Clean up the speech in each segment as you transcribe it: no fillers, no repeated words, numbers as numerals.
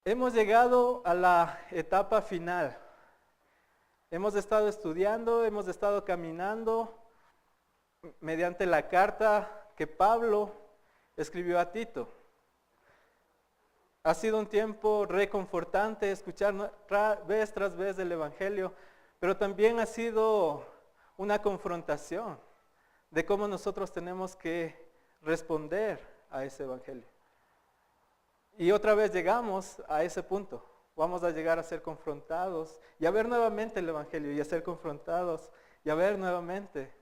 Hemos llegado a la etapa final. Hemos estado estudiando, hemos estado caminando mediante la carta que Pablo escribió a Tito. Ha sido un tiempo reconfortante escuchar vez tras vez el Evangelio, pero también ha sido una confrontación de cómo nosotros tenemos que responder a ese Evangelio. Y otra vez llegamos a ese punto. Vamos a llegar a ser confrontados y a ver nuevamente el Evangelio y a ser confrontados y a ver nuevamente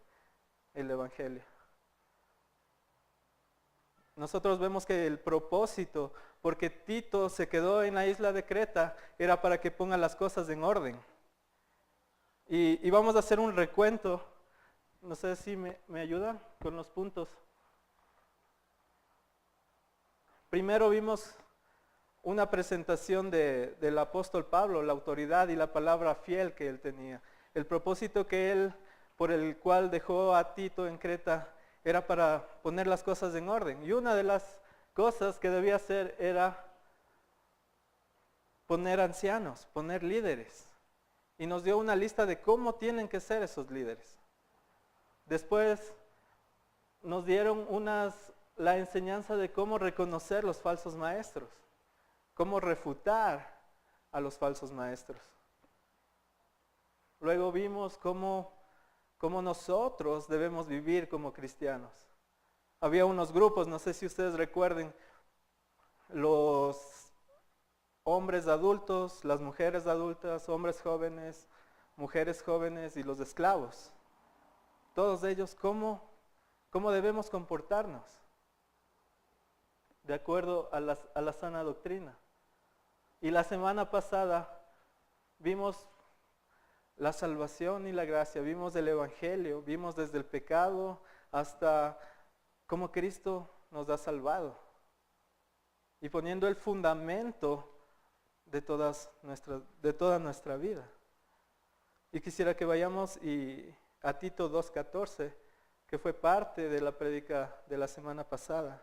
el Evangelio. Nosotros vemos que el propósito, porque Tito se quedó en la isla de Creta, era para que ponga las cosas en orden. Y vamos a hacer un recuento. No sé si me ayudan con los puntos. Primero vimos una presentación del apóstol Pablo, la autoridad y la palabra fiel que él tenía. El propósito que él, por el cual dejó a Tito en Creta, era para poner las cosas en orden. Y una de las cosas que debía hacer era poner ancianos, poner líderes. Y nos dio una lista de cómo tienen que ser esos líderes. Después nos dieron la enseñanza de cómo reconocer los falsos maestros, cómo refutar a los falsos maestros. Luego vimos cómo nosotros debemos vivir como cristianos. Había unos grupos, no sé si ustedes recuerden, los hombres adultos, las mujeres adultas, hombres jóvenes, mujeres jóvenes y los esclavos. Todos ellos, ¿cómo debemos comportarnos? De acuerdo a la sana doctrina. Y la semana pasada vimos la salvación y la gracia, vimos el Evangelio, vimos desde el pecado hasta cómo Cristo nos ha salvado. Y poniendo el fundamento de toda nuestra vida. Y quisiera que vayamos a Tito 2:14, que fue parte de la prédica de la semana pasada.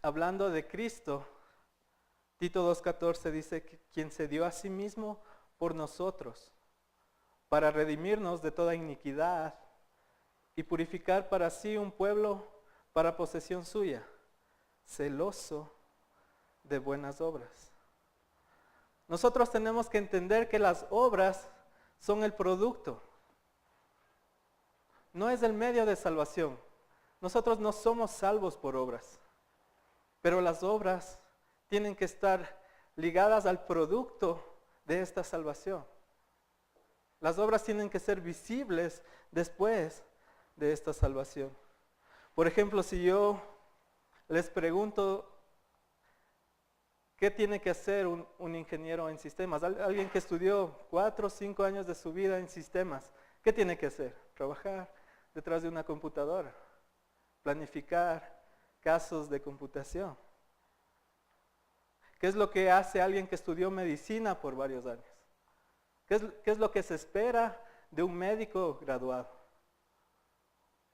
Hablando de Cristo, Tito 2:14 dice que quien se dio a sí mismo por nosotros, para redimirnos de toda iniquidad y purificar para sí un pueblo para posesión suya, celoso de buenas obras. Nosotros tenemos que entender que las obras son el producto, no es el medio de salvación. Nosotros no somos salvos por obras, pero las obras tienen que estar ligadas al producto de esta salvación. Las obras tienen que ser visibles después de esta salvación. Por ejemplo, si yo les pregunto, ¿qué tiene que hacer un ingeniero en sistemas? Alguien que estudió 4 o 5 años de su vida en sistemas, ¿qué tiene que hacer? Trabajar detrás de una computadora, planificar casos de computación. ¿Qué es lo que hace alguien que estudió medicina por varios años? ¿Qué es lo que se espera de un médico graduado?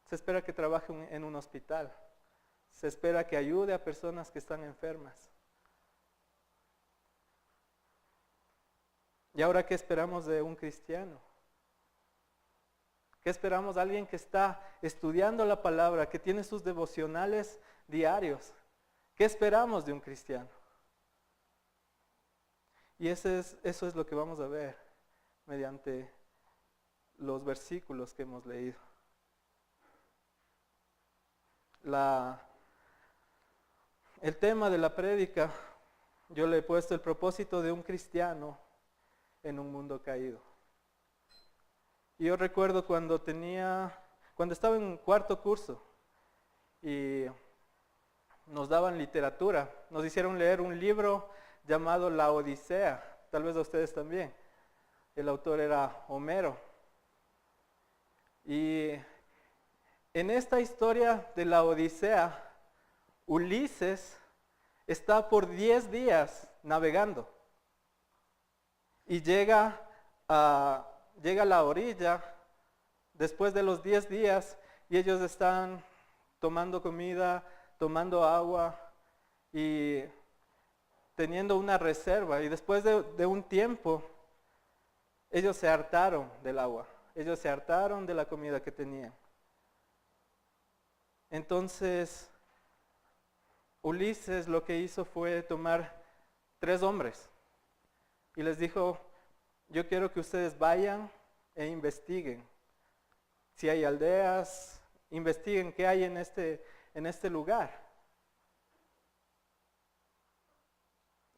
Se espera que trabaje en un hospital. Se espera que ayude a personas que están enfermas. ¿Y ahora qué esperamos de un cristiano? ¿Qué esperamos de alguien que está estudiando la palabra, que tiene sus devocionales diarios? ¿Qué esperamos de un cristiano? Y eso es lo que vamos a ver mediante los versículos que hemos leído. El tema de la prédica, yo le he puesto el propósito de un cristiano en un mundo caído. Y yo recuerdo cuando estaba en cuarto curso y nos daban literatura, nos hicieron leer un libro llamado La Odisea, tal vez a ustedes también. El autor era Homero. Y en esta historia de la Odisea, Ulises está por 10 días navegando y llega a la orilla después de los 10 días y ellos están tomando comida, tomando agua y teniendo una reserva y después de un tiempo, ellos se hartaron del agua, ellos se hartaron de la comida que tenían. Entonces, Ulises lo que hizo fue tomar 3 hombres y les dijo, yo quiero que ustedes vayan e investiguen. Si hay aldeas, investiguen qué hay en este lugar.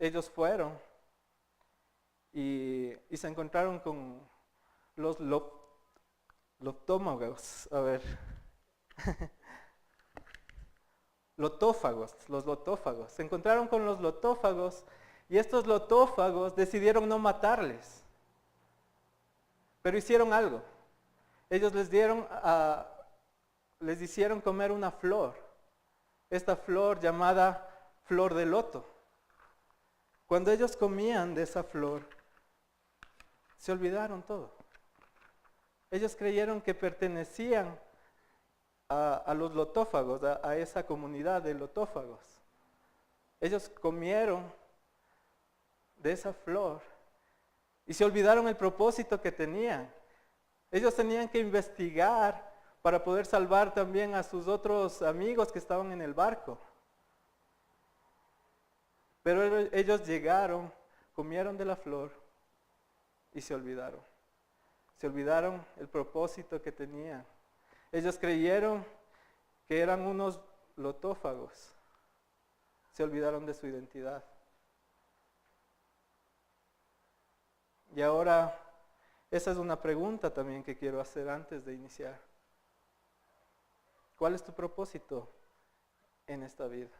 Ellos fueron y se encontraron con los lotófagos, los lotófagos. Se encontraron con los lotófagos y estos lotófagos decidieron no matarles, pero hicieron algo. Ellos les hicieron comer una flor, esta flor llamada flor de loto. Cuando ellos comían de esa flor, se olvidaron todo. Ellos creyeron que pertenecían a los lotófagos, a esa comunidad de lotófagos. Ellos comieron de esa flor y se olvidaron el propósito que tenían. Ellos tenían que investigar para poder salvar también a sus otros amigos que estaban en el barco. Pero ellos llegaron, comieron de la flor y se olvidaron. Se olvidaron el propósito que tenían. Ellos creyeron que eran unos lotófagos. Se olvidaron de su identidad. Y ahora, esa es una pregunta también que quiero hacer antes de iniciar. ¿Cuál es tu propósito en esta vida?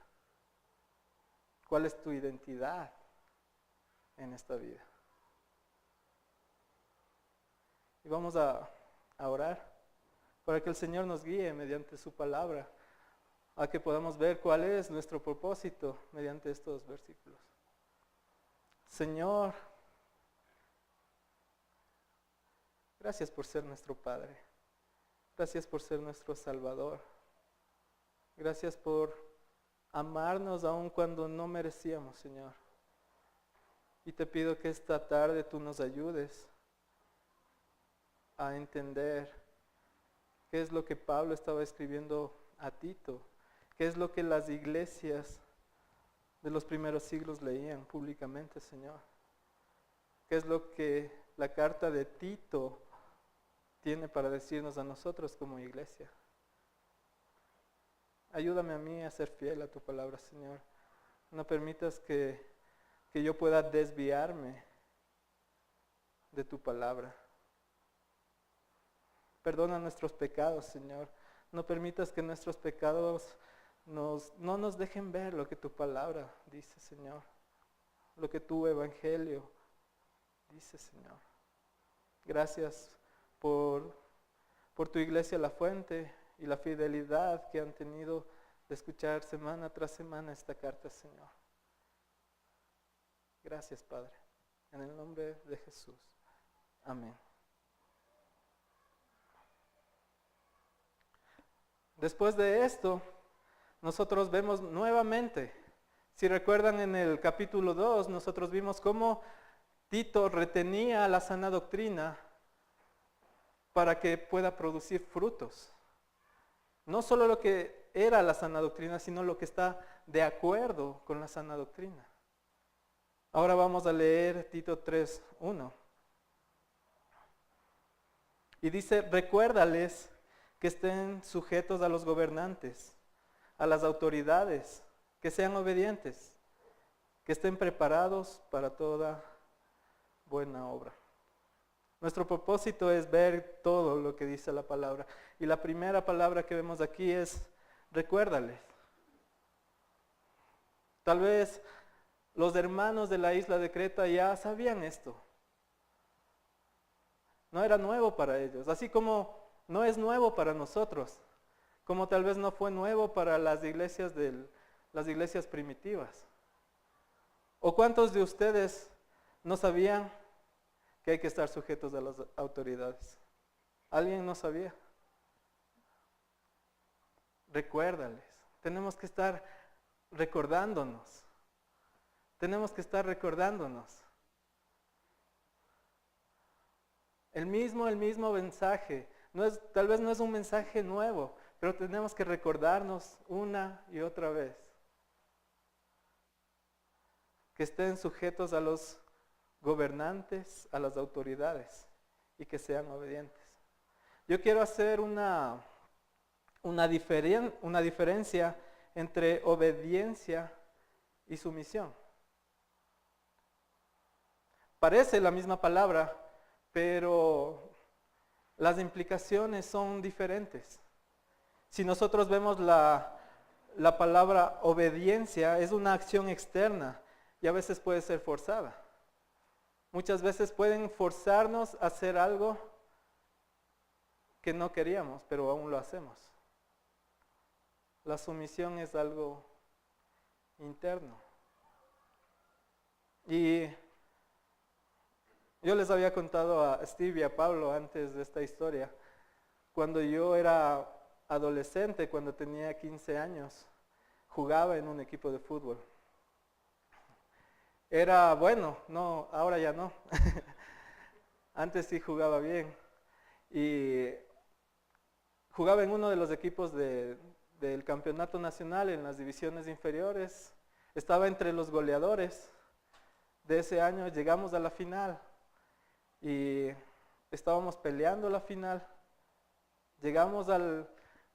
¿Cuál es tu identidad en esta vida? Y vamos a orar para que el Señor nos guíe mediante su palabra, a que podamos ver cuál es nuestro propósito mediante estos versículos. Señor, gracias por ser nuestro Padre. Gracias por ser nuestro Salvador. Gracias por amarnos aun cuando no merecíamos, Señor. Y te pido que esta tarde tú nos ayudes a entender qué es lo que Pablo estaba escribiendo a Tito, qué es lo que las iglesias de los primeros siglos leían públicamente, Señor. Qué es lo que la carta de Tito tiene para decirnos a nosotros como iglesia. Ayúdame a mí a ser fiel a tu palabra, Señor. No permitas que yo pueda desviarme de tu palabra. Perdona nuestros pecados, Señor. No permitas que nuestros pecados no nos dejen ver lo que tu palabra dice, Señor. Lo que tu evangelio dice, Señor. Gracias por tu iglesia La Fuente y la fidelidad que han tenido de escuchar semana tras semana esta carta, Señor. Gracias, Padre. En el nombre de Jesús. Amén. Después de esto, nosotros vemos nuevamente, si recuerdan en el capítulo 2, nosotros vimos cómo Tito retenía la sana doctrina para que pueda producir frutos. No solo lo que era la sana doctrina, sino lo que está de acuerdo con la sana doctrina. Ahora vamos a leer Tito 3:1. Y dice, recuérdales que estén sujetos a los gobernantes, a las autoridades, que sean obedientes, que estén preparados para toda buena obra. Nuestro propósito es ver todo lo que dice la palabra. Y la primera palabra que vemos aquí es, recuérdales. Tal vez los hermanos de la isla de Creta ya sabían esto. No era nuevo para ellos, así como no es nuevo para nosotros, como tal vez no fue nuevo para las iglesias primitivas. ¿O cuántos de ustedes no sabían que hay que estar sujetos a las autoridades? ¿Alguien no sabía? Recuérdales. Tenemos que estar recordándonos tenemos que estar recordándonos. El mismo mensaje. Tal vez no es un mensaje nuevo, pero tenemos que recordarnos una y otra vez. Que estén sujetos a los gobernantes, a las autoridades y que sean obedientes. Yo quiero hacer una diferencia entre obediencia y sumisión. Parece la misma palabra, pero las implicaciones son diferentes. Si nosotros vemos la palabra obediencia, es una acción externa y a veces puede ser forzada. Muchas veces pueden forzarnos a hacer algo que no queríamos, pero aún lo hacemos. La sumisión es algo interno. Y yo les había contado a Steve y a Pablo antes de esta historia, cuando yo era adolescente, cuando tenía 15 años, jugaba en un equipo de fútbol. Era bueno, no, ahora ya no. Antes sí jugaba bien. Y jugaba en uno de los equipos del campeonato nacional en las divisiones inferiores. Estaba entre los goleadores de ese año. Llegamos a la final y estábamos peleando la final. Llegamos al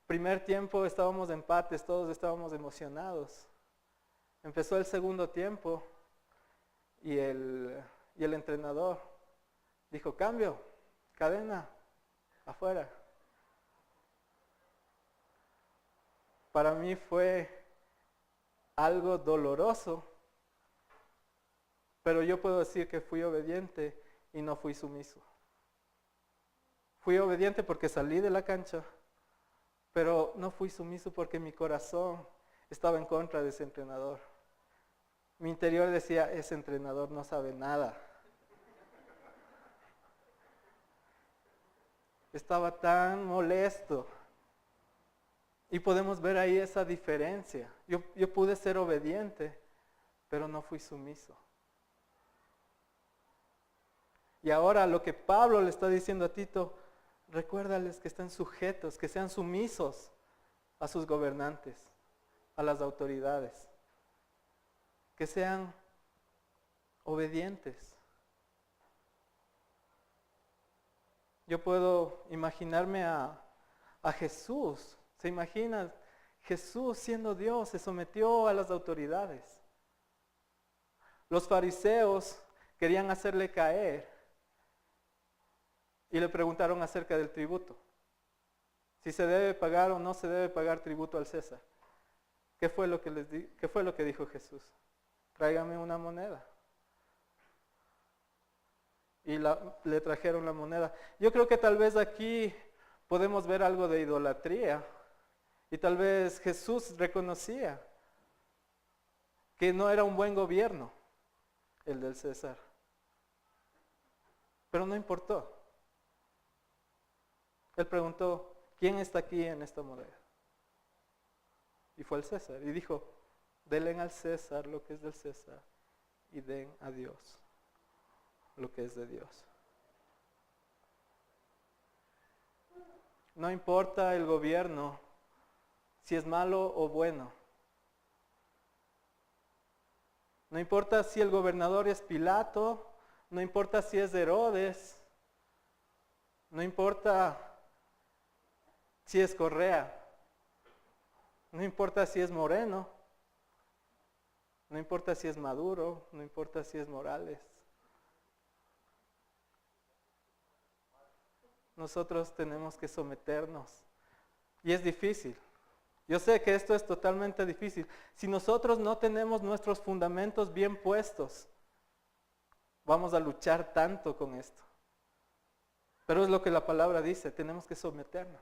primer tiempo, estábamos empates, todos estábamos emocionados. Empezó el segundo tiempo y el entrenador dijo: cambio, cadena, afuera. Para mí fue algo doloroso, pero yo puedo decir que fui obediente y no fui sumiso. Fui obediente porque salí de la cancha, pero no fui sumiso porque mi corazón estaba en contra de ese entrenador. Mi interior decía: ese entrenador no sabe nada. Estaba tan molesto. Y podemos ver ahí esa diferencia. Yo pude ser obediente, pero no fui sumiso. Y ahora lo que Pablo le está diciendo a Tito: recuérdales que estén sujetos, que sean sumisos a sus gobernantes, a las autoridades, que sean obedientes. Yo puedo imaginarme a Jesús. ¿Se imagina? Jesús, siendo Dios, se sometió a las autoridades. Los fariseos querían hacerle caer y le preguntaron acerca del tributo. Si se debe pagar o no se debe pagar tributo al César. ¿Qué fue lo que dijo Jesús? Tráigame una moneda. Y le trajeron la moneda. Yo creo que tal vez aquí podemos ver algo de idolatría. Y tal vez Jesús reconocía que no era un buen gobierno el del César. Pero no importó. Él preguntó: ¿quién está aquí en esta moneda? Y fue el César. Y dijo: denle al César lo que es del César y den a Dios lo que es de Dios. No importa el gobierno, si es malo o bueno. No importa si el gobernador es Pilato, no importa si es Herodes, no importa si es Correa, no importa si es Moreno, no importa si es Maduro, no importa si es Morales. Nosotros tenemos que someternos. Y es difícil. Yo sé que esto es totalmente difícil. Si nosotros no tenemos nuestros fundamentos bien puestos, vamos a luchar tanto con esto. Pero es lo que la palabra dice, tenemos que someternos.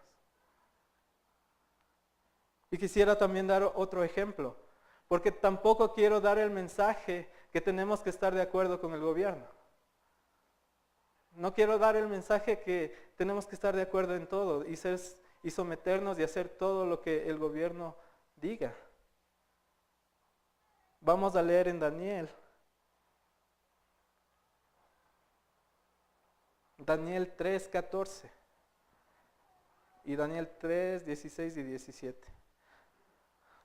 Y quisiera también dar otro ejemplo, porque tampoco quiero dar el mensaje que tenemos que estar de acuerdo con el gobierno. No quiero dar el mensaje que tenemos que estar de acuerdo en todo y someternos y hacer todo lo que el gobierno diga. Vamos a leer en Daniel, Daniel 3:14 y Daniel 3:16 y 17.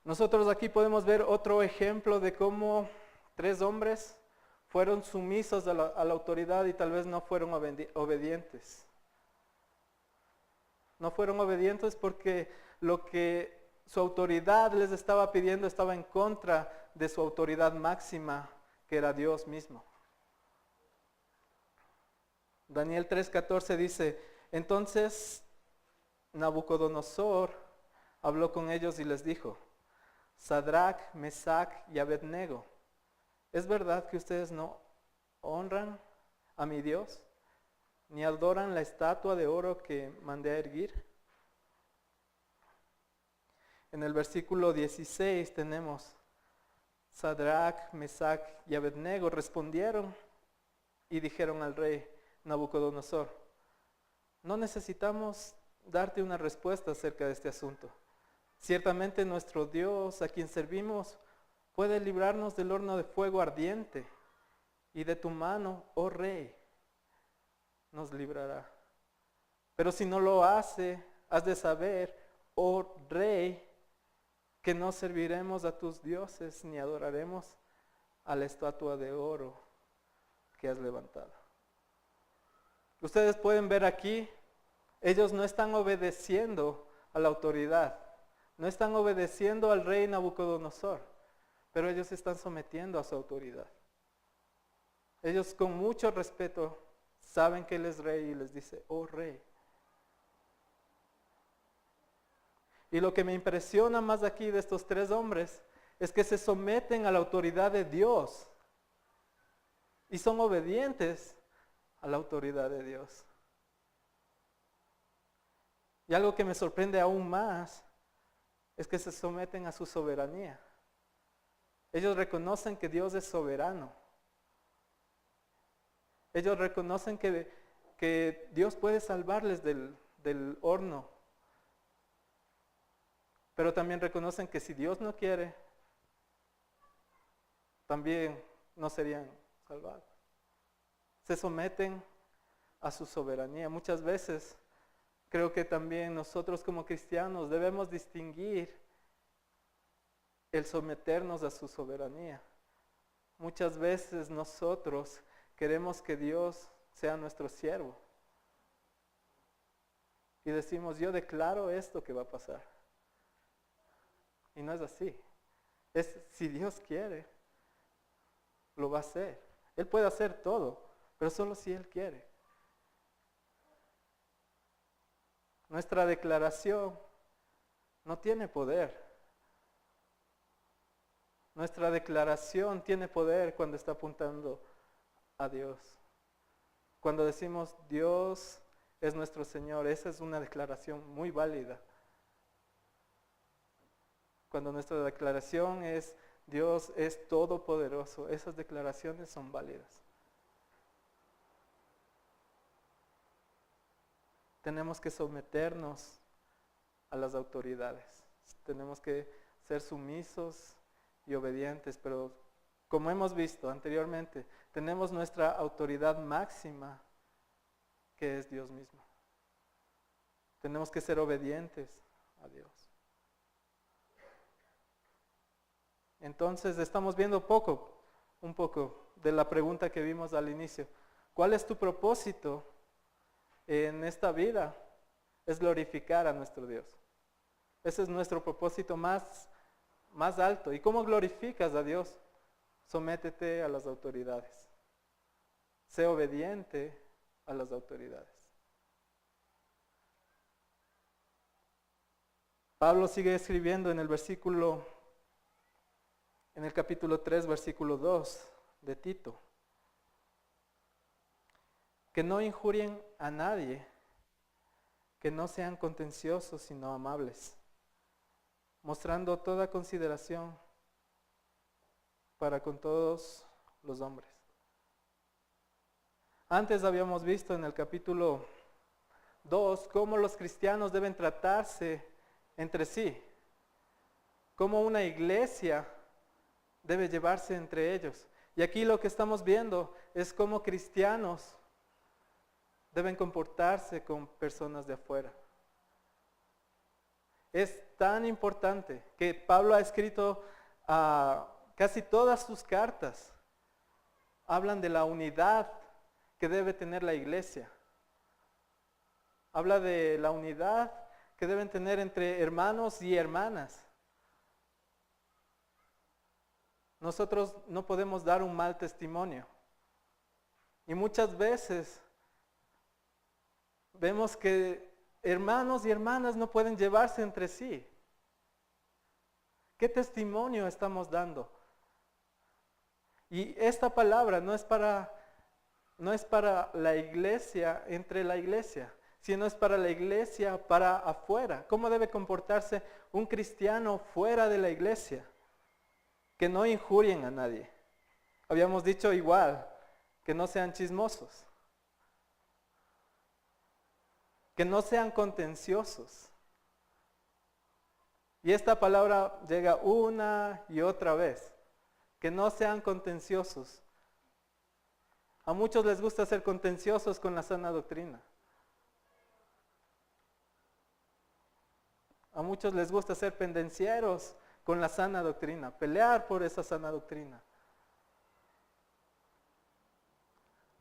Nosotros aquí podemos ver otro ejemplo de cómo 3 hombres fueron sumisos a la autoridad y tal vez no fueron obedientes. No fueron obedientes porque lo que su autoridad les estaba pidiendo estaba en contra de su autoridad máxima, que era Dios mismo. Daniel 3:14 dice, entonces Nabucodonosor habló con ellos y les dijo, Sadrach, Mesach y Abednego, ¿es verdad que ustedes no honran a mi Dios, ni adoran la estatua de oro que mandé a erguir? En el versículo 16 tenemos, Sadrach, Mesach y Abednego respondieron y dijeron al rey Nabucodonosor, no necesitamos darte una respuesta acerca de este asunto. Ciertamente nuestro Dios, a quien servimos, puede librarnos del horno de fuego ardiente, y de tu mano, oh rey, nos librará. Pero si no lo hace, has de saber, oh rey, que no serviremos a tus dioses ni adoraremos a la estatua de oro que has levantado. Ustedes pueden ver aquí, ellos no están obedeciendo a la autoridad, no están obedeciendo al rey Nabucodonosor, pero ellos se están sometiendo a su autoridad. Ellos con mucho respeto saben que Él es rey y les dice, oh rey. Y lo que me impresiona más aquí de estos 3 hombres es que se someten a la autoridad de Dios y son obedientes a la autoridad de Dios. Y algo que me sorprende aún más es que se someten a su soberanía. Ellos reconocen que Dios es soberano. Ellos reconocen que Dios puede salvarles del horno. Pero también reconocen que si Dios no quiere, también no serían salvados. Se someten a su soberanía. Muchas veces creo que también nosotros como cristianos debemos distinguir el someternos a su soberanía. Muchas veces nosotros queremos que Dios sea nuestro siervo. Y decimos, yo declaro esto que va a pasar. Y no es así. Es si Dios quiere, lo va a hacer. Él puede hacer todo, pero solo si Él quiere. Nuestra declaración no tiene poder. Nuestra declaración tiene poder cuando está apuntando a Dios. Cuando decimos Dios es nuestro Señor, esa es una declaración muy válida. Cuando nuestra declaración es Dios es todopoderoso, esas declaraciones son válidas. Tenemos que someternos a las autoridades. Tenemos que ser sumisos y obedientes, pero como hemos visto anteriormente, tenemos nuestra autoridad máxima, que es Dios mismo. Tenemos que ser obedientes a Dios. Entonces estamos viendo un poco de la pregunta que vimos al inicio. ¿Cuál es tu propósito en esta vida? Es glorificar a nuestro Dios. Ese es nuestro propósito más alto. ¿Y cómo glorificas a Dios? Sométete a las autoridades. Sé obediente a las autoridades. Pablo sigue escribiendo en el capítulo 3, versículo 2 de Tito. Que no injurien a nadie, que no sean contenciosos, sino amables, mostrando toda consideración para con todos los hombres. Antes habíamos visto en el capítulo 2 cómo los cristianos deben tratarse entre sí, cómo una iglesia debe llevarse entre ellos. Y aquí lo que estamos viendo es cómo cristianos deben comportarse con personas de afuera. Es tan importante que Pablo ha escrito casi todas sus cartas. Hablan de la unidad que debe tener la iglesia. Habla de la unidad que deben tener entre hermanos y hermanas. Nosotros no podemos dar un mal testimonio. Y muchas veces vemos que hermanos y hermanas no pueden llevarse entre sí. ¿Qué testimonio estamos dando? Y esta palabra no es para la iglesia, entre la iglesia, sino es para la iglesia, para afuera. ¿Cómo debe comportarse un cristiano fuera de la iglesia? Que no injurien a nadie. Habíamos dicho igual, que no sean chismosos, que no sean contenciosos. Y esta palabra llega una y otra vez, que no sean contenciosos. A muchos les gusta ser contenciosos con la sana doctrina. A muchos les gusta ser pendencieros con la sana doctrina, pelear por esa sana doctrina.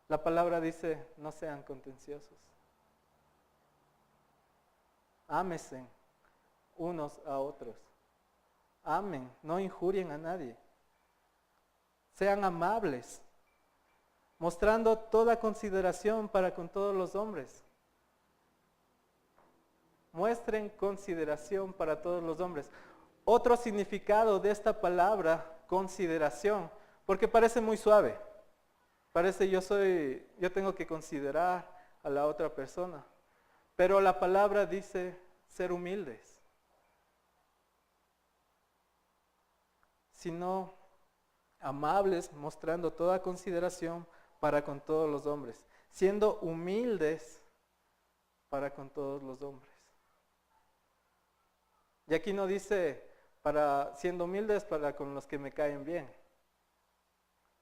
La palabra dice, no sean contenciosos. Ámense unos a otros. Amen, no injurien a nadie. Sean amables, mostrando toda consideración para con todos los hombres. Muestren consideración para todos los hombres. Otro significado de esta palabra, consideración, porque parece muy suave. Parece yo tengo que considerar a la otra persona. Pero la palabra dice ser humildes. Sino amables, mostrando toda consideración para con todos los hombres. Siendo humildes para con todos los hombres. Y aquí no dice siendo humildes para con los que me caen bien.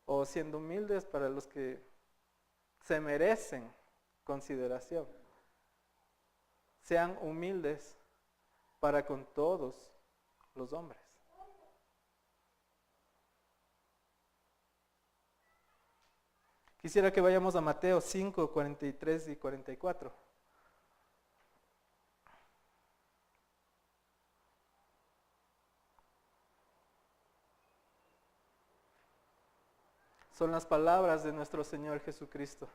O siendo humildes para los que se merecen consideración. Sean humildes para con todos los hombres. Quisiera que vayamos a Mateo 5, 43 y 44. Son las palabras de nuestro Señor Jesucristo.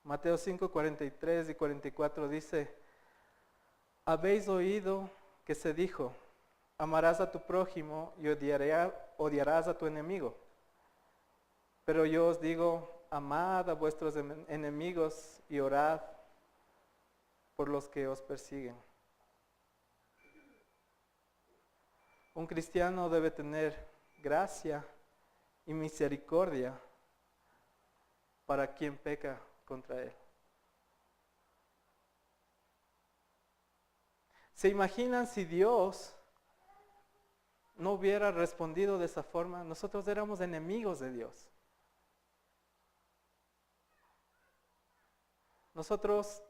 Mateo 5, 43 y 44 dice, habéis oído que se dijo, amarás a tu prójimo y odiarás a tu enemigo. Pero yo os digo, amad a vuestros enemigos y orad por los que os persiguen. Un cristiano debe tener gracia y misericordia para quien peca contra él. ¿Se imaginan si Dios no hubiera respondido de esa forma? Nosotros éramos enemigos de Dios. Nosotros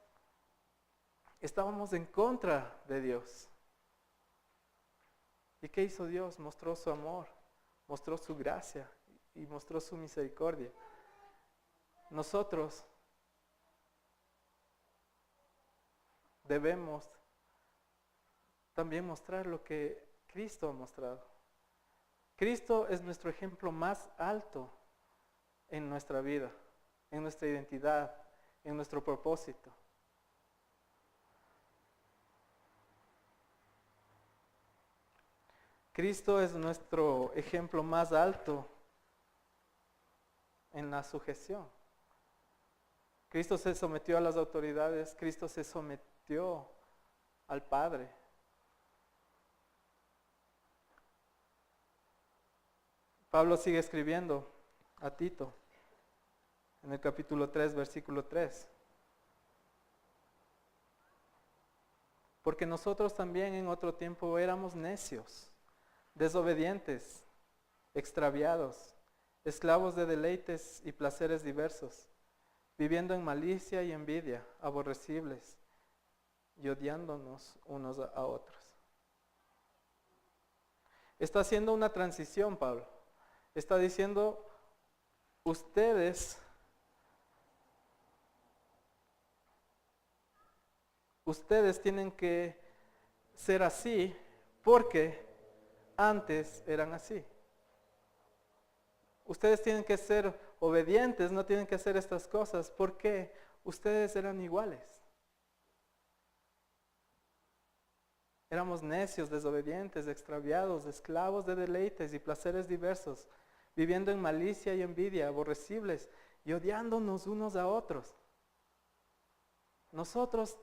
estábamos en contra de Dios. ¿Y qué hizo Dios? Mostró su amor, mostró su gracia y mostró su misericordia. Nosotros debemos también mostrar lo que Cristo ha mostrado. Cristo es nuestro ejemplo más alto en nuestra vida, en nuestra identidad, en nuestro propósito. Cristo es nuestro ejemplo más alto en la sujeción. Cristo se sometió a las autoridades, Cristo se sometió al Padre. Pablo sigue escribiendo a Tito en el capítulo 3, versículo 3. Porque nosotros también en otro tiempo éramos necios, desobedientes, extraviados, esclavos de deleites y placeres diversos, viviendo en malicia y envidia, aborrecibles y odiándonos unos a otros. Está haciendo una transición, Pablo. Está diciendo, ustedes tienen que ser así porque antes eran así. Ustedes tienen que ser obedientes, no tienen que hacer estas cosas porque ustedes eran iguales. Éramos necios, desobedientes, extraviados, esclavos de deleites y placeres diversos, viviendo en malicia y envidia, aborrecibles y odiándonos unos a otros. Nosotros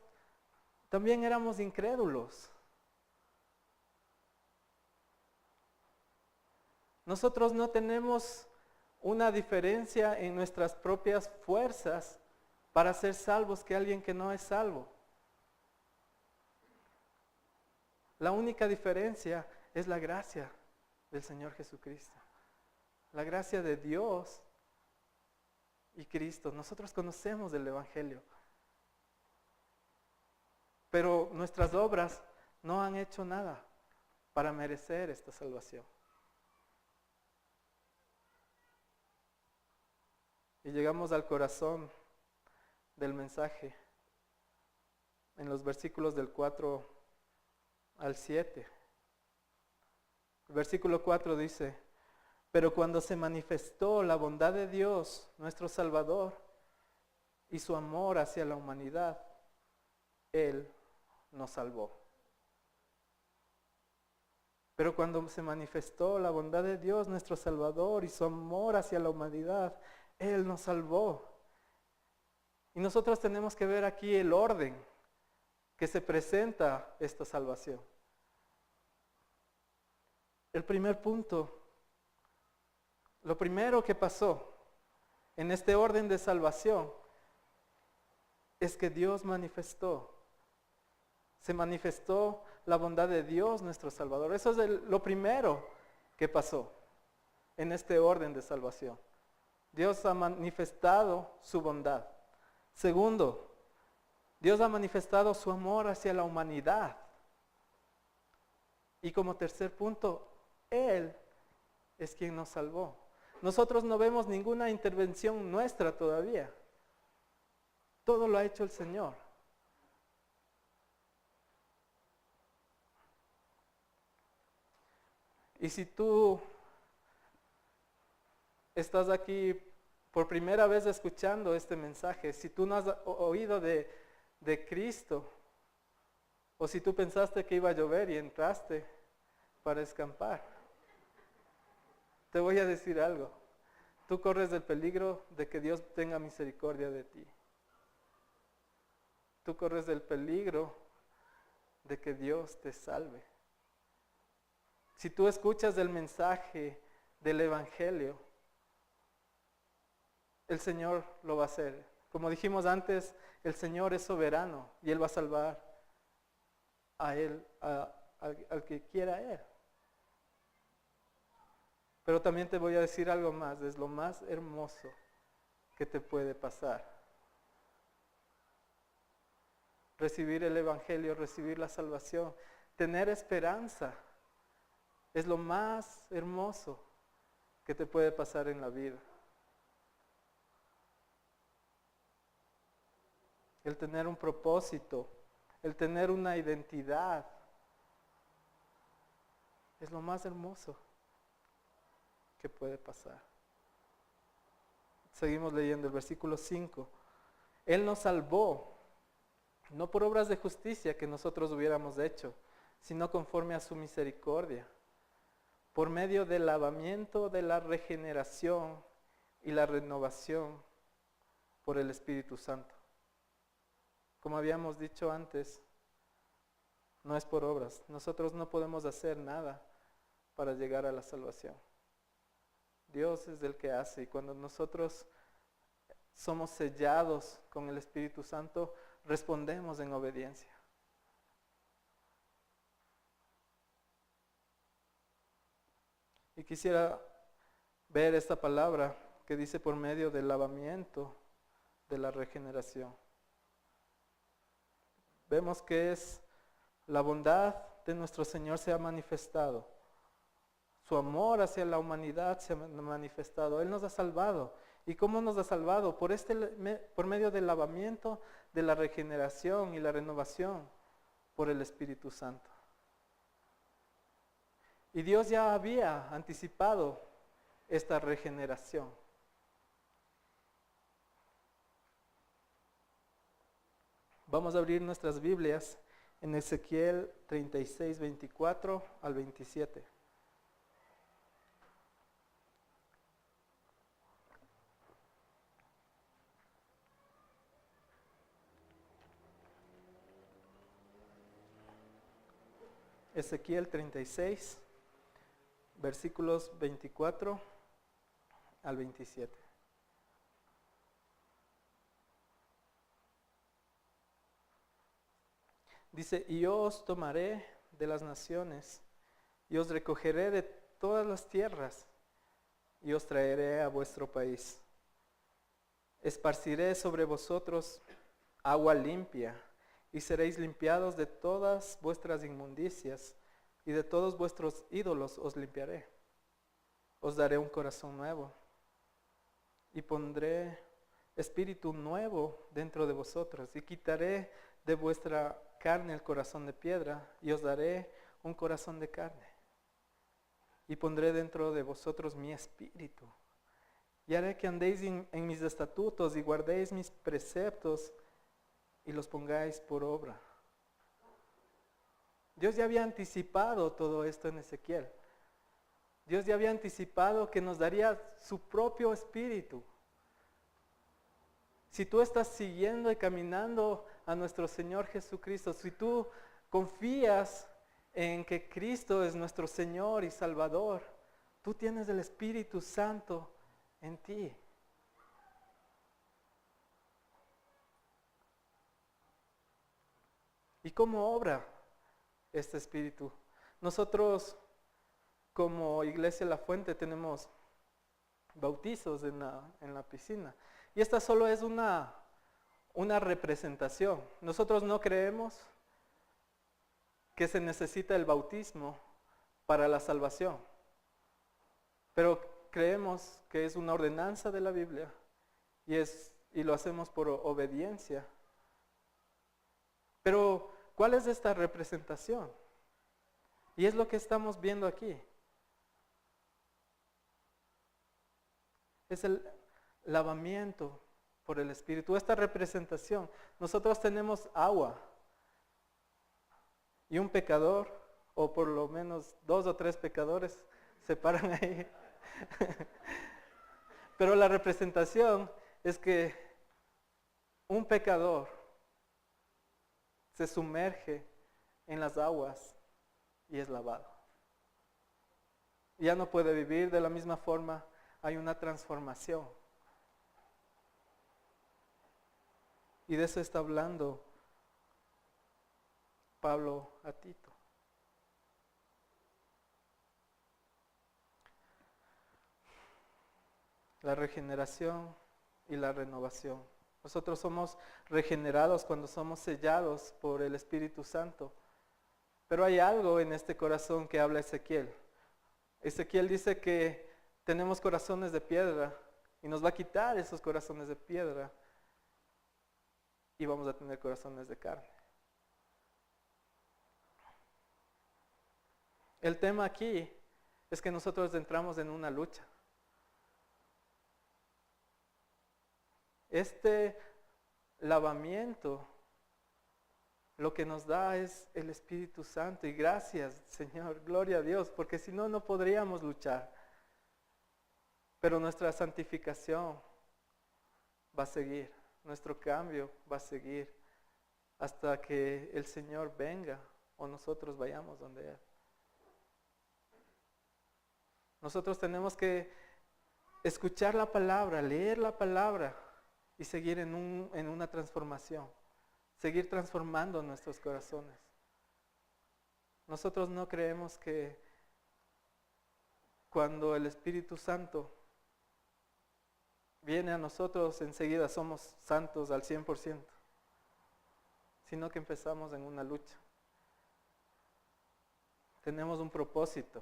también éramos incrédulos. Nosotros no tenemos una diferencia en nuestras propias fuerzas para ser salvos que alguien que no es salvo. La única diferencia es la gracia del Señor Jesucristo. La gracia de Dios y Cristo. Nosotros conocemos el Evangelio. Pero nuestras obras no han hecho nada para merecer esta salvación. Y llegamos al corazón del mensaje en los versículos del 4 al 7. El versículo 4 dice: pero cuando se manifestó la bondad de Dios, nuestro Salvador, y su amor hacia la humanidad, Él nos salvó. Pero cuando se manifestó la bondad de Dios, nuestro Salvador, y su amor hacia la humanidad, Él nos salvó. Y nosotros tenemos que ver aquí el orden que se presenta esta salvación. El primer punto, lo primero que pasó en este orden de salvación es que Dios se manifestó la bondad de Dios nuestro Salvador. Eso es lo primero que pasó en este orden de salvación. Dios ha manifestado su bondad. Segundo, Dios ha manifestado su amor hacia la humanidad. Y como tercer punto, Él es quien nos salvó. Nosotros no vemos ninguna intervención nuestra todavía. Todo lo ha hecho el Señor. Y si tú estás aquí por primera vez escuchando este mensaje, si tú no has oído de Cristo, o si tú pensaste que iba a llover y entraste para escampar, te voy a decir algo. Tú corres el peligro de que Dios tenga misericordia de ti. Tú corres el peligro de que Dios te salve. Si tú escuchas el mensaje del Evangelio, el Señor lo va a hacer. Como dijimos antes, el Señor es soberano y Él va a salvar a Él, al que quiera Él. Pero también te voy a decir algo más, es lo más hermoso que te puede pasar. Recibir el Evangelio, recibir la salvación, tener esperanza, es lo más hermoso que te puede pasar en la vida. El tener un propósito, el tener una identidad, es lo más hermoso que puede pasar. Seguimos leyendo el versículo 5. Él nos salvó, no por obras de justicia que nosotros hubiéramos hecho, sino conforme a su misericordia, por medio del lavamiento de la regeneración y la renovación por el Espíritu Santo. Como habíamos dicho antes, no es por obras. Nosotros no podemos hacer nada para llegar a la salvación. Dios es el que hace, y cuando nosotros somos sellados con el Espíritu Santo, respondemos en obediencia. Y quisiera ver esta palabra que dice por medio del lavamiento de la regeneración. Vemos que es la bondad de nuestro Señor se ha manifestado. Su amor hacia la humanidad se ha manifestado. Él nos ha salvado. ¿Y cómo nos ha salvado? Por medio del lavamiento, de la regeneración y la renovación por el Espíritu Santo. Y Dios ya había anticipado esta regeneración. Vamos a abrir nuestras Biblias en Ezequiel 36, 24 al 27. Ezequiel 36, versículos 24 al 27. Dice, y yo os tomaré de las naciones, y os recogeré de todas las tierras, y os traeré a vuestro país. Esparciré sobre vosotros agua limpia, y seréis limpiados de todas vuestras inmundicias, y de todos vuestros ídolos os limpiaré. Os daré un corazón nuevo, y pondré espíritu nuevo dentro de vosotros, y quitaré de vuestra carne el corazón de piedra, y os daré un corazón de carne. Y pondré dentro de vosotros mi espíritu, y haré que andéis en mis estatutos, y guardéis mis preceptos, y los pongáis por obra. Dios ya había anticipado todo esto en Ezequiel. Dios ya había anticipado que nos daría su propio espíritu. Si tú estás siguiendo y caminando a nuestro Señor Jesucristo, si tú confías en que Cristo es nuestro Señor y Salvador, tú tienes el Espíritu Santo en ti. ¿Y cómo obra este Espíritu? Nosotros como Iglesia La Fuente tenemos bautizos en la piscina. Y esta solo es una representación. Nosotros no creemos que se necesita el bautismo para la salvación. Pero creemos que es una ordenanza de la Biblia y lo hacemos por obediencia. Pero, ¿cuál es esta representación? Y es lo que estamos viendo aquí. Es el lavamiento por el Espíritu, esta representación. Nosotros tenemos agua y un pecador, o por lo menos 2 o 3 pecadores se paran ahí. Pero la representación es que un pecador se sumerge en las aguas y es lavado. Ya no puede vivir de la misma forma, hay una transformación. Y de eso está hablando Pablo a Tito. La regeneración y la renovación. Nosotros somos regenerados cuando somos sellados por el Espíritu Santo. Pero hay algo en este corazón que habla Ezequiel. Ezequiel dice que tenemos corazones de piedra y nos va a quitar esos corazones de piedra y vamos a tener corazones de carne. El tema aquí es que nosotros entramos en una lucha. Este lavamiento lo que nos da es el Espíritu Santo. Y gracias, Señor, gloria a Dios, porque si no, no podríamos luchar. Pero nuestra santificación va a seguir, nuestro cambio va a seguir hasta que el Señor venga o nosotros vayamos donde Él. Nosotros tenemos que escuchar la palabra, leer la palabra y seguir en una transformación, seguir transformando nuestros corazones. Nosotros no creemos que cuando el Espíritu Santo viene a nosotros enseguida somos santos al 100%, sino que empezamos en una lucha. Tenemos un propósito,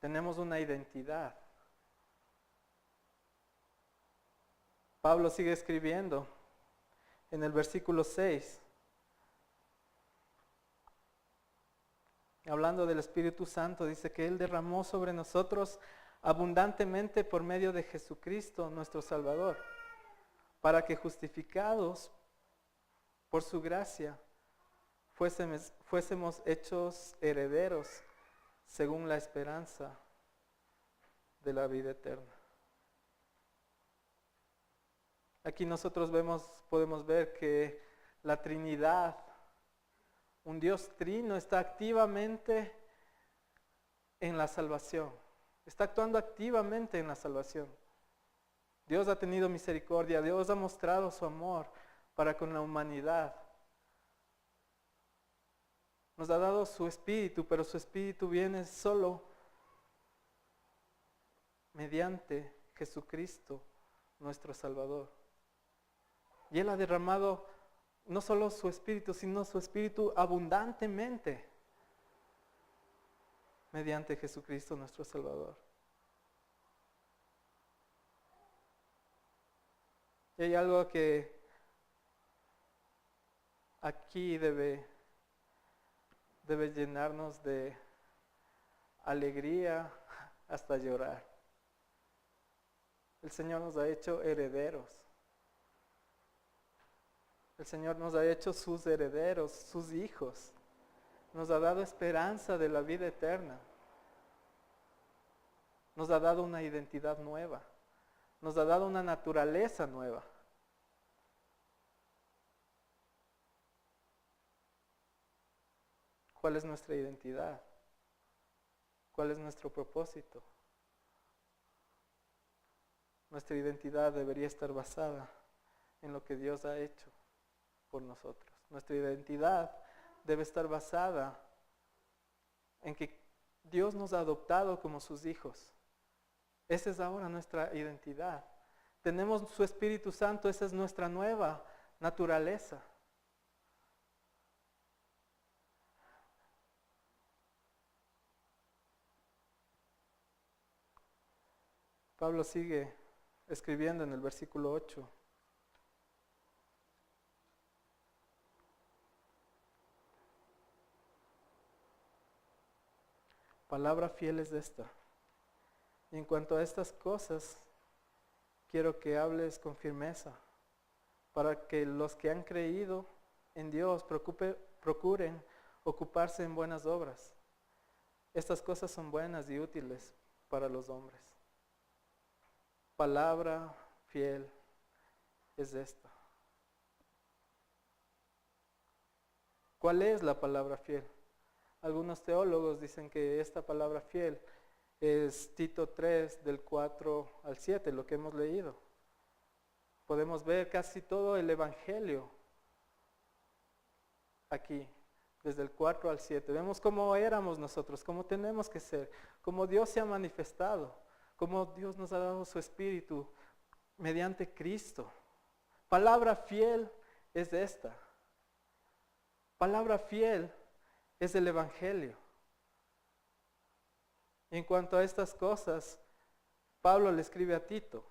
tenemos una identidad. Pablo sigue escribiendo en el versículo 6, hablando del Espíritu Santo, dice que Él derramó sobre nosotros abundantemente por medio de Jesucristo, nuestro Salvador, para que justificados por su gracia fuésemos hechos herederos según la esperanza de la vida eterna. Aquí nosotros podemos ver que la Trinidad, un Dios trino, está activamente en la salvación. Está actuando activamente en la salvación. Dios ha tenido misericordia, Dios ha mostrado su amor para con la humanidad. Nos ha dado su Espíritu, pero su Espíritu viene solo mediante Jesucristo, nuestro Salvador. Y Él ha derramado no solo su Espíritu, sino su Espíritu abundantemente mediante Jesucristo, nuestro Salvador. Y hay algo que aquí debe llenarnos de alegría hasta llorar. El Señor nos ha hecho herederos. El Señor nos ha hecho sus herederos, sus hijos. Nos ha dado esperanza de la vida eterna. Nos ha dado una identidad nueva. Nos ha dado una naturaleza nueva. ¿Cuál es nuestra identidad? ¿Cuál es nuestro propósito? Nuestra identidad debería estar basada en lo que Dios ha hecho por nosotros. Nuestra identidad debe estar basada en que Dios nos ha adoptado como sus hijos. Esa es ahora nuestra identidad. Tenemos su Espíritu Santo, esa es nuestra nueva naturaleza. Pablo sigue escribiendo en el versículo 8. Palabra fiel es esta. Y en cuanto a estas cosas, quiero que hables con firmeza, para que los que han creído en Dios procuren ocuparse en buenas obras. Estas cosas son buenas y útiles para los hombres. Palabra fiel es esta. ¿Cuál es la palabra fiel? Algunos teólogos dicen que esta palabra fiel es Tito 3, del 4 al 7, lo que hemos leído. Podemos ver casi todo el Evangelio aquí, desde el 4 al 7. Vemos cómo éramos nosotros, cómo tenemos que ser, cómo Dios se ha manifestado, cómo Dios nos ha dado su Espíritu mediante Cristo. Palabra fiel es esta. Palabra fiel es el Evangelio. Y en cuanto a estas cosas, Pablo le escribe a Tito.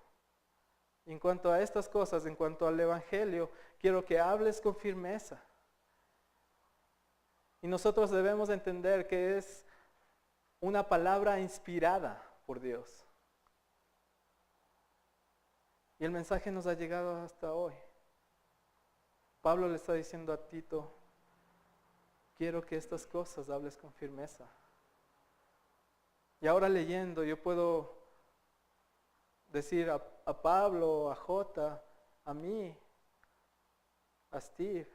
Y en cuanto a estas cosas, en cuanto al Evangelio, quiero que hables con firmeza. Y nosotros debemos entender que es una palabra inspirada por Dios. Y el mensaje nos ha llegado hasta hoy. Pablo le está diciendo a Tito, quiero que estas cosas hables con firmeza. Y ahora leyendo, yo puedo decir a Pablo, a Jota, a mí, a Steve,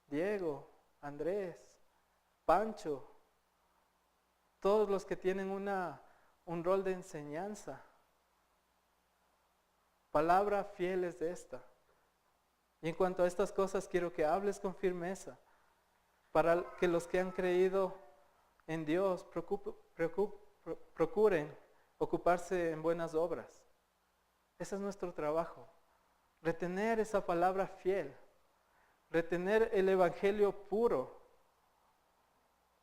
Diego, Andrés, Pancho, todos los que tienen un rol de enseñanza. Palabra fiel es esta. Y en cuanto a estas cosas, quiero que hables con firmeza, para que los que han creído en Dios procuren ocuparse en buenas obras. Ese es nuestro trabajo. Retener esa palabra fiel, retener el evangelio puro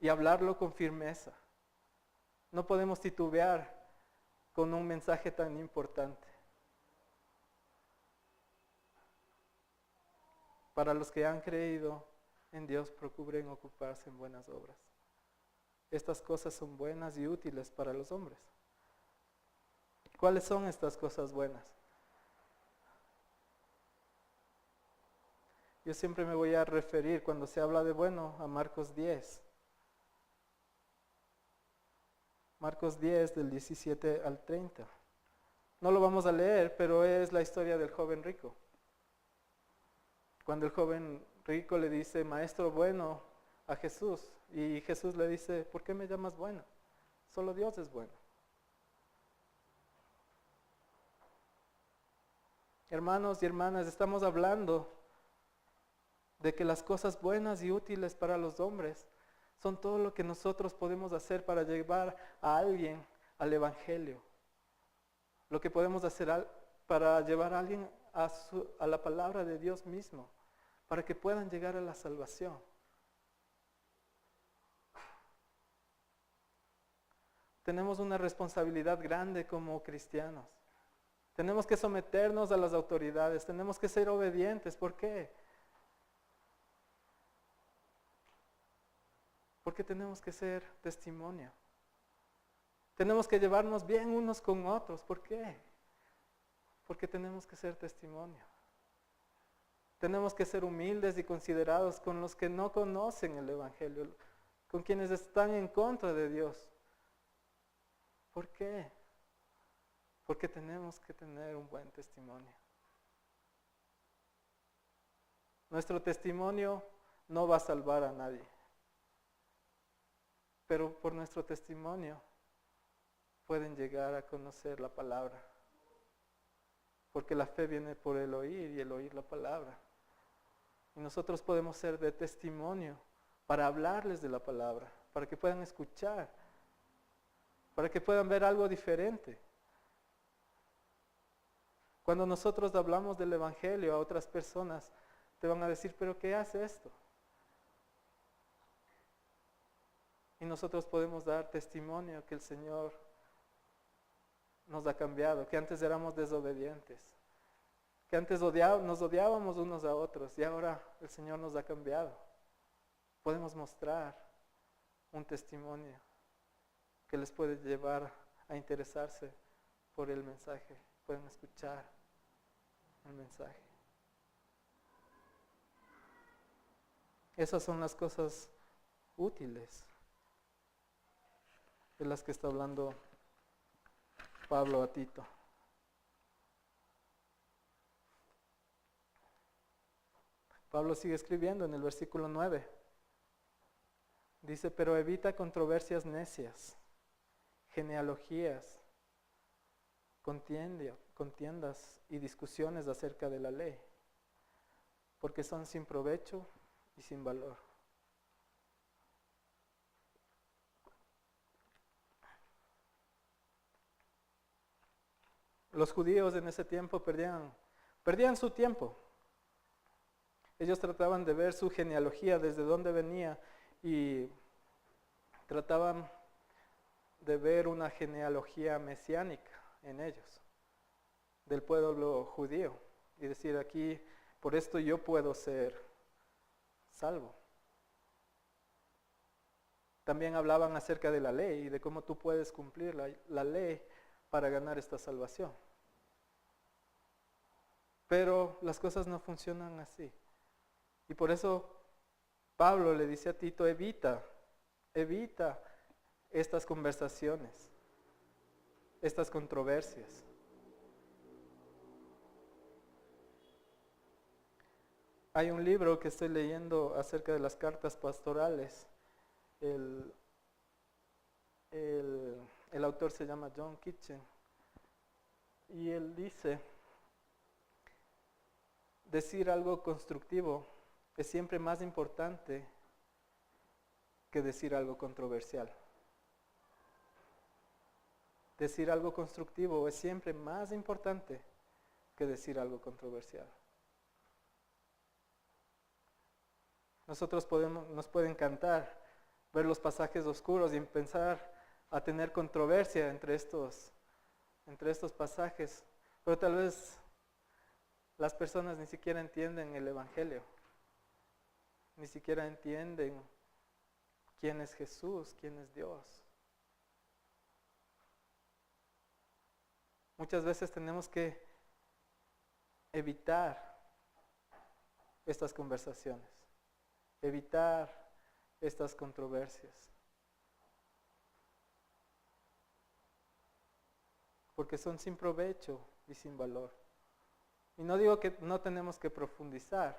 y hablarlo con firmeza. No podemos titubear con un mensaje tan importante. Para los que han creído en Dios, procuren ocuparse en buenas obras. Estas cosas son buenas y útiles para los hombres. ¿Cuáles son estas cosas buenas? Yo siempre me voy a referir, cuando se habla de bueno, a Marcos 10. Marcos 10, del 17 al 30. No lo vamos a leer, pero es la historia del joven rico. Cuando el joven rico le dice, maestro bueno, a Jesús, y Jesús le dice, ¿por qué me llamas bueno? Solo Dios es bueno. Hermanos y hermanas, estamos hablando de que las cosas buenas y útiles para los hombres son todo lo que nosotros podemos hacer para llevar a alguien al Evangelio. Lo que podemos hacer para llevar a alguien a la palabra de Dios mismo, para que puedan llegar a la salvación. Tenemos una responsabilidad grande como cristianos. Tenemos que someternos a las autoridades, tenemos que ser obedientes. ¿Por qué? Porque tenemos que ser testimonio. Tenemos que llevarnos bien unos con otros. ¿Por qué? Porque tenemos que ser testimonio. Tenemos que ser humildes y considerados con los que no conocen el Evangelio, con quienes están en contra de Dios. ¿Por qué? Porque tenemos que tener un buen testimonio. Nuestro testimonio no va a salvar a nadie, pero por nuestro testimonio pueden llegar a conocer la palabra. Porque la fe viene por el oír y el oír la palabra. Y nosotros podemos ser de testimonio para hablarles de la palabra, para que puedan escuchar, para que puedan ver algo diferente. Cuando nosotros hablamos del Evangelio a otras personas, te van a decir, ¿pero qué hace esto? Y nosotros podemos dar testimonio que el Señor nos ha cambiado, que antes éramos desobedientes, que antes nos odiábamos unos a otros y ahora el Señor nos ha cambiado. Podemos mostrar un testimonio que les puede llevar a interesarse por el mensaje, pueden escuchar el mensaje. Esas son las cosas útiles de las que está hablando Pablo a Tito. Pablo sigue escribiendo en el versículo 9. Dice, pero evita controversias necias, genealogías, contiendas y discusiones acerca de la ley, porque son sin provecho y sin valor. Los judíos en ese tiempo perdían su tiempo. Ellos trataban de ver su genealogía, desde dónde venía, y trataban de ver una genealogía mesiánica en ellos, del pueblo judío, y decir aquí, por esto yo puedo ser salvo. También hablaban acerca de la ley y de cómo tú puedes cumplir la ley para ganar esta salvación. Pero las cosas no funcionan así. Y por eso Pablo le dice a Tito, evita estas conversaciones, estas controversias. Hay un libro que estoy leyendo acerca de las cartas pastorales. El autor se llama John Kitchen. Y él dice, decir algo constructivo es siempre más importante que decir algo controversial. decir algo constructivo es siempre más importante que decir algo controversial. Nos puede encantar ver los pasajes oscuros y empezar a tener controversia entre estos pasajes, pero tal vez las personas ni siquiera entienden el Evangelio, ni siquiera entienden quién es Jesús, quién es Dios. Muchas veces tenemos que evitar estas conversaciones, evitar estas controversias, porque son sin provecho y sin valor. Y no digo que no tenemos que profundizar,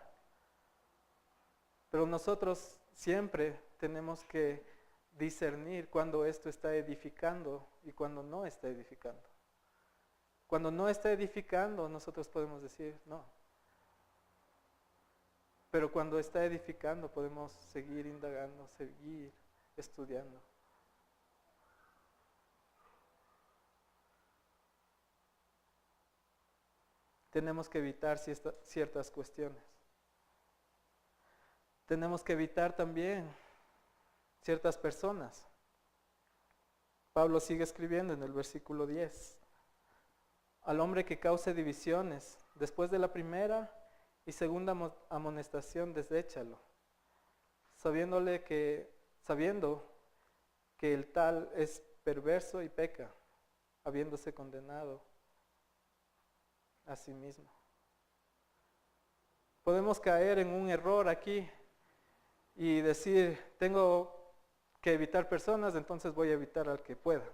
pero nosotros siempre tenemos que discernir cuando esto está edificando y cuando no está edificando. Cuando no está edificando, nosotros podemos decir no. Pero cuando está edificando, podemos seguir indagando, seguir estudiando. Tenemos que evitar ciertas cuestiones. Tenemos que evitar también ciertas personas. Pablo sigue escribiendo en el versículo 10. Al hombre que cause divisiones, después de la primera y segunda amonestación, deséchalo, sabiendo que el tal es perverso y peca, habiéndose condenado a sí mismo. Podemos caer en un error aquí y decir, tengo que evitar personas, entonces voy a evitar al que pueda.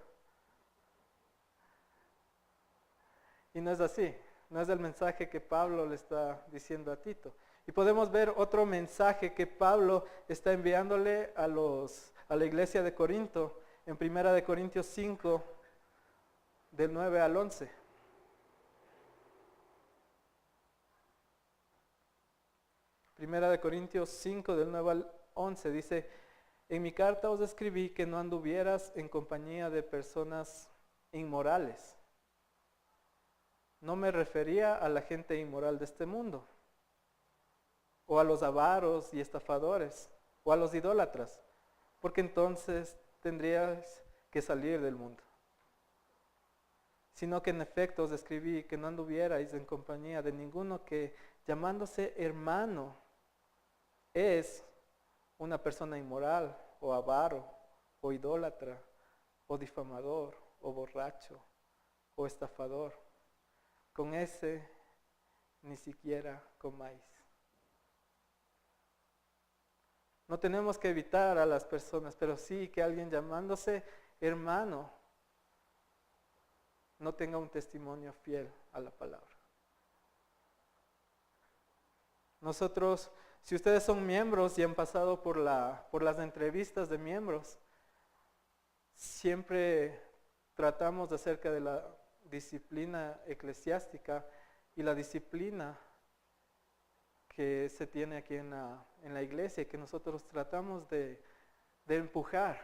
Y no es así, no es el mensaje que Pablo le está diciendo a Tito. Y podemos ver otro mensaje que Pablo está enviándole a la iglesia de Corinto, en 1 de Corintios 5, del 9 al 11. Primera de Corintios 5, del 9 al 11, dice: en mi carta os escribí que no anduvieras en compañía de personas inmorales. No me refería a la gente inmoral de este mundo, o a los avaros y estafadores, o a los idólatras, porque entonces tendríais que salir del mundo. Sino que en efecto os escribí que no anduvierais en compañía de ninguno que, llamándose hermano, es una persona inmoral, o avaro, o idólatra, o difamador, o borracho, o estafador. Con ese ni siquiera comáis. No tenemos que evitar a las personas, pero sí que alguien llamándose hermano no tenga un testimonio fiel a la palabra. Nosotros, si ustedes son miembros y han pasado por las entrevistas de miembros, siempre tratamos acerca de la disciplina eclesiástica y la disciplina que se tiene aquí en la iglesia, que nosotros tratamos de empujar,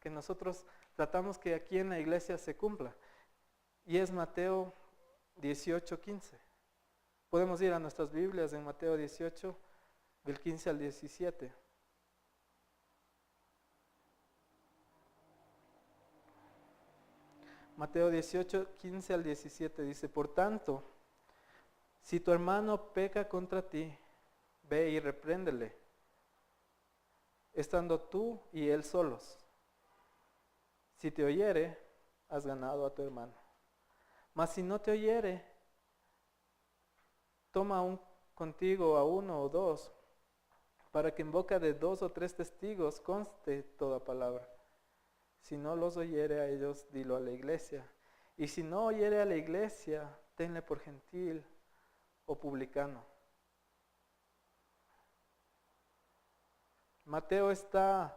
que nosotros tratamos que aquí en la iglesia se cumpla. Y es Mateo 18:15. Podemos ir a nuestras Biblias en Mateo 18, del 15 al 17. Mateo 18, 15 al 17 dice: por tanto, si tu hermano peca contra ti, ve y repréndele, estando tú y él solos. Si te oyere, has ganado a tu hermano. Mas si no te oyere, toma contigo a uno o dos, para que en boca de 2 o 3 testigos conste toda palabra. Si no los oyere a ellos, dilo a la iglesia. Y si no oyere a la iglesia, tenle por gentil o publicano. Mateo está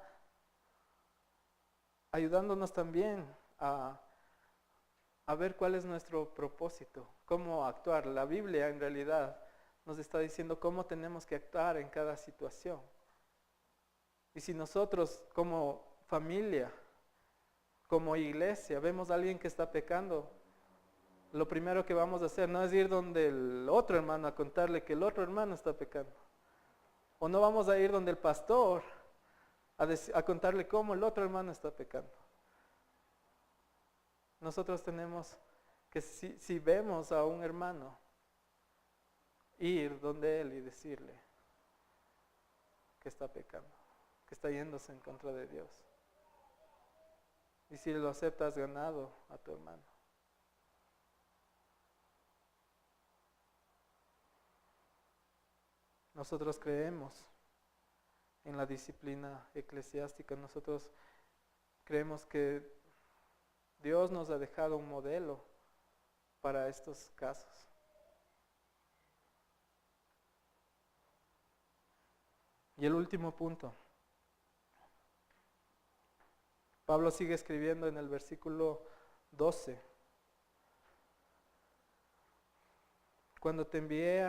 ayudándonos también a ver cuál es nuestro propósito, cómo actuar. La Biblia en realidad nos está diciendo cómo tenemos que actuar en cada situación. Y si nosotros como familia como iglesia vemos a alguien que está pecando, lo primero que vamos a hacer no es ir donde el otro hermano a contarle que el otro hermano está pecando. O no vamos a ir donde el pastor a contarle cómo el otro hermano está pecando. Nosotros tenemos que, si vemos a un hermano, ir donde él y decirle que está pecando, que está yéndose en contra de Dios. Y si lo aceptas, ganado a tu hermano. Nosotros creemos en la disciplina eclesiástica. Nosotros creemos que Dios nos ha dejado un modelo para estos casos. Y el último punto. Pablo sigue escribiendo en el versículo 12. Cuando te envíe a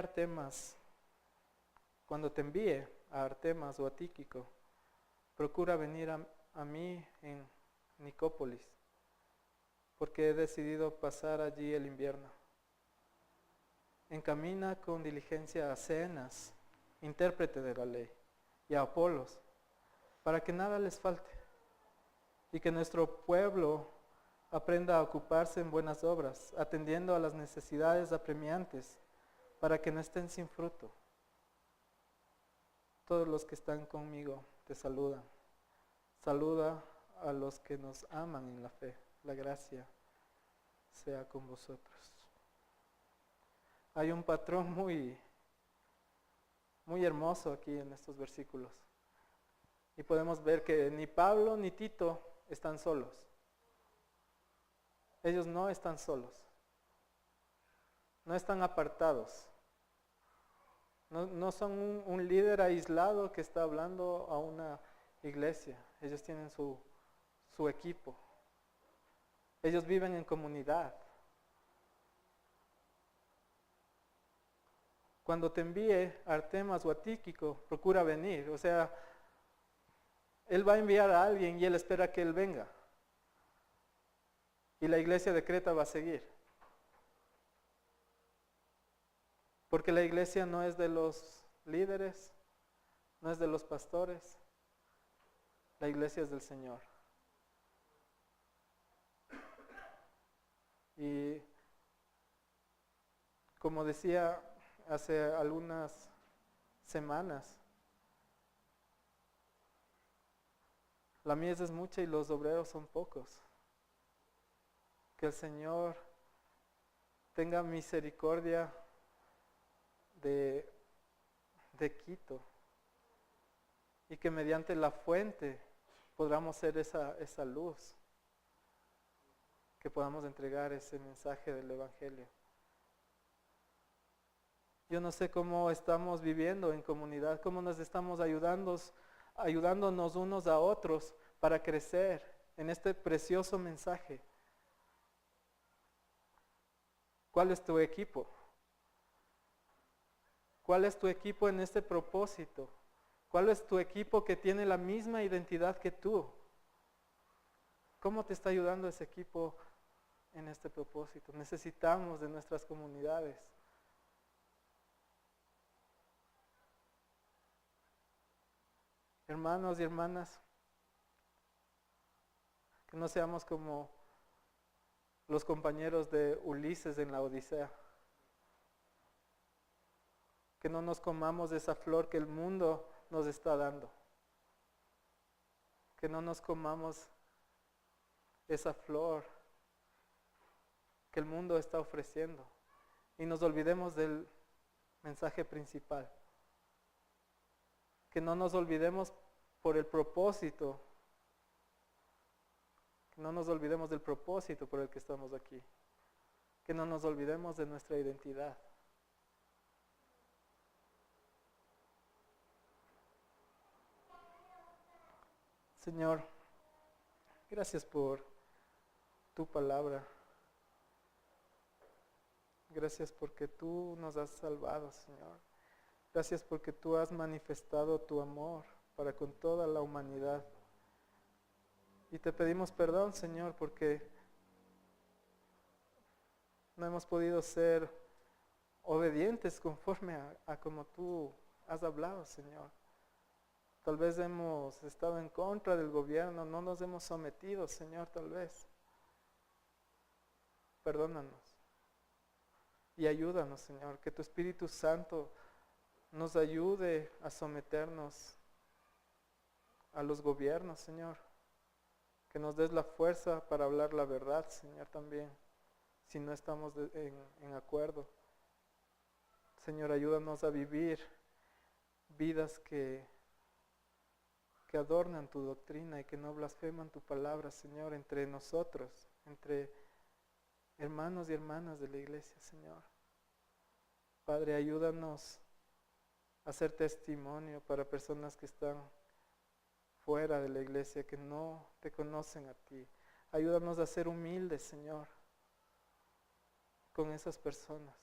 Artemas o a Tíquico, procura venir a mí en Nicópolis, porque he decidido pasar allí el invierno. Encamina con diligencia a Zenas, intérprete de la ley, y a Apolos, para que nada les falte, y que nuestro pueblo aprenda a ocuparse en buenas obras, atendiendo a las necesidades apremiantes, para que no estén sin fruto. Todos los que están conmigo te saludan. Saluda a los que nos aman en la fe. La gracia sea con vosotros. Hay un patrón muy hermoso aquí en estos versículos. Y podemos ver que ni Pablo ni Tito están solos. Ellos no están solos. No están apartados. No son un líder aislado que está hablando a una iglesia. Ellos tienen su equipo. Ellos viven en comunidad. Cuando te envíe a Artemas o a Tíquico, procura venir. O sea, él va a enviar a alguien y él espera que él venga. Y la iglesia de Creta va a seguir. Porque la iglesia no es de los líderes, no es de los pastores. La iglesia es del Señor. Y como decía hace algunas semanas, la mies es mucha y los obreros son pocos. Que el Señor tenga misericordia de Quito y que mediante la fuente podamos ser esa luz, que podamos entregar ese mensaje del Evangelio. Yo no sé cómo estamos viviendo en comunidad, cómo nos estamos ayudándonos unos a otros para crecer en este precioso mensaje. ¿Cuál es tu equipo? ¿Cuál es tu equipo en este propósito? ¿Cuál es tu equipo que tiene la misma identidad que tú? ¿Cómo te está ayudando ese equipo en este propósito? Necesitamos de nuestras comunidades. Hermanos y hermanas, que no seamos como los compañeros de Ulises en la Odisea. Que no nos comamos de esa flor que el mundo nos está dando. Que no nos comamos esa flor que el mundo está ofreciendo. Y nos olvidemos del mensaje principal. Que no nos olvidemos por el propósito. Que no nos olvidemos del propósito por el que estamos aquí. Que no nos olvidemos de nuestra identidad. Señor, gracias por tu palabra. Gracias porque tú nos has salvado, Señor. Gracias porque tú has manifestado tu amor para con toda la humanidad. Y te pedimos perdón, Señor, porque no hemos podido ser obedientes conforme a como tú has hablado, Señor. Tal vez hemos estado en contra del gobierno, no nos hemos sometido, Señor, tal vez. Perdónanos y ayúdanos, Señor, que tu Espíritu Santo nos ayude a someternos a los gobiernos, Señor. Que nos des la fuerza para hablar la verdad, Señor, también, si no estamos en acuerdo. Señor, ayúdanos a vivir vidas que adornan tu doctrina y que no blasfeman tu palabra, Señor, entre nosotros, entre hermanos y hermanas de la iglesia, Señor. Padre, ayúdanos a ser testimonio para personas que están fuera de la iglesia, que no te conocen a ti. Ayúdanos a ser humildes, Señor, con esas personas.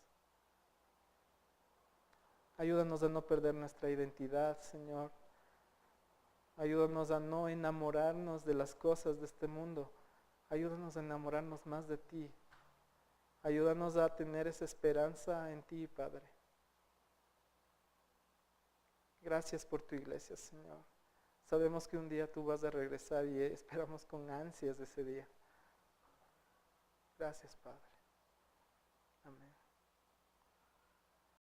Ayúdanos a no perder nuestra identidad, Señor. Ayúdanos a no enamorarnos de las cosas de este mundo. Ayúdanos a enamorarnos más de ti. Ayúdanos a tener esa esperanza en ti, Padre. Gracias por tu iglesia, Señor. Sabemos que un día tú vas a regresar y esperamos con ansias ese día. Gracias, Padre. Amén.